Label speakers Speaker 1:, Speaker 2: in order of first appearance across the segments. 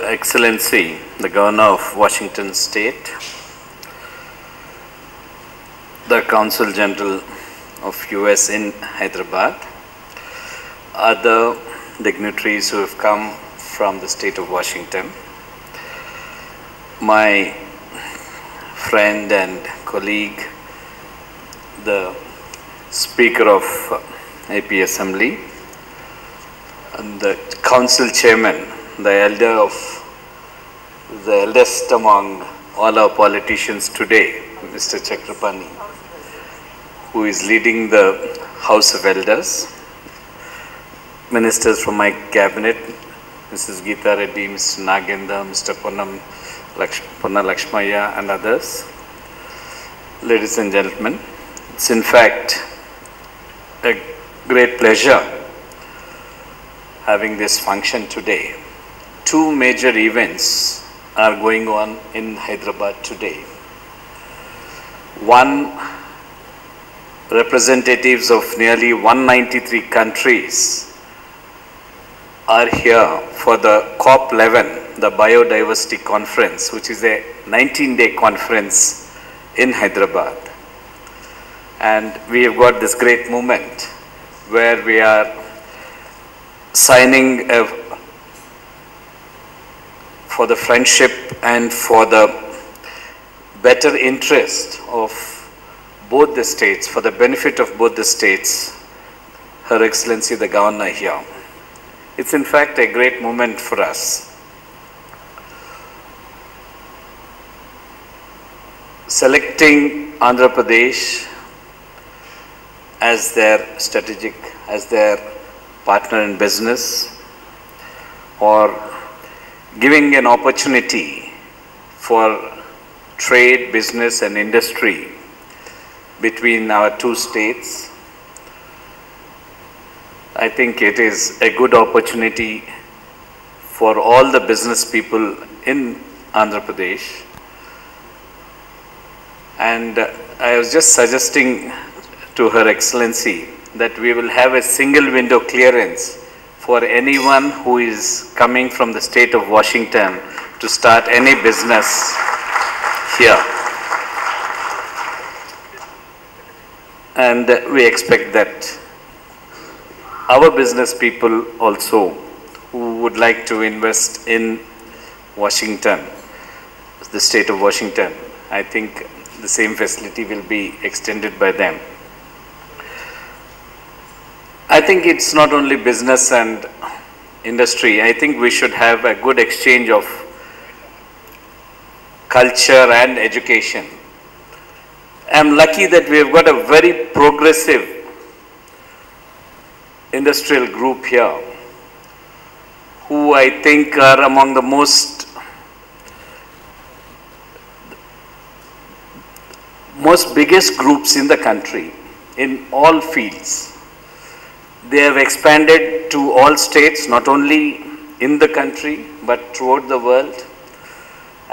Speaker 1: Excellency, the Governor of Washington State, the Consul General of US in Hyderabad, other dignitaries who have come from the state of Washington, my friend and colleague, the Speaker of AP Assembly, and the Council Chairman, the eldest among all our politicians today, Mr. Chakrapani, who is leading the House of Elders, ministers from my cabinet, Mrs. Geeta Reddy, Mr. Nagenda, Mr. Ponna Lakshmaya and others. Ladies and gentlemen, it's in fact a great pleasure having this function today. Two major events are going on in Hyderabad today. One, representatives of nearly 193 countries are here for the COP11, the Biodiversity Conference, which is a 19-day conference in Hyderabad. And we have got this great moment where we are signing for the friendship and for the better interest of both the states, for the benefit of both the states, Her Excellency the Governor here. It's in fact a great moment for us. Selecting Andhra Pradesh as their partner in business, or giving an opportunity for trade, business and industry between our two states. I think it is a good opportunity for all the business people in Andhra Pradesh. And I was just suggesting to Her Excellency that we will have a single window clearance for anyone who is coming from the state of Washington to start any business here. And we expect that our business people also who would like to invest in Washington, the state of Washington, I think the same facility will be extended by them. I think it's not only business and industry. I think we should have a good exchange of culture and education. I'm lucky that we have got a very progressive industrial group here, who I think are among the most biggest groups in the country in all fields. They have expanded to all states, not only in the country, but throughout the world.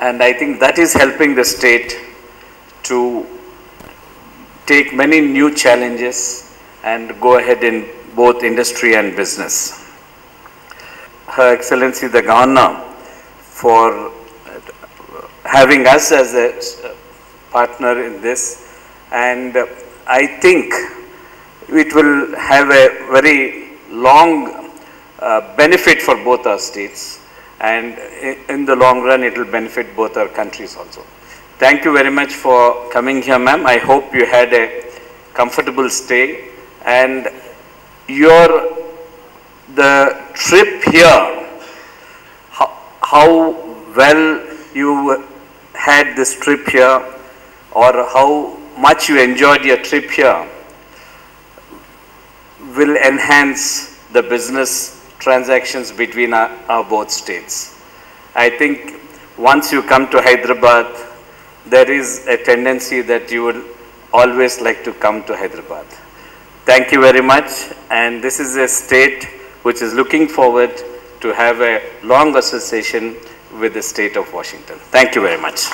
Speaker 1: And I think that is helping the state to take many new challenges and go ahead in both industry and business. Her Excellency the Governor for having us as a partner in this, and I think it will have a very long benefit for both our states, and in the long run it will benefit both our countries also. Thank you very much for coming here, ma'am. I hope you had a comfortable stay, and the trip here, how well you had this trip here, or how much you enjoyed your trip here, will enhance the business transactions between our both states. I think once you come to Hyderabad, there is a tendency that you will always like to come to Hyderabad. Thank you very much, and this is a state which is looking forward to have a long association with the state of Washington. Thank you very much.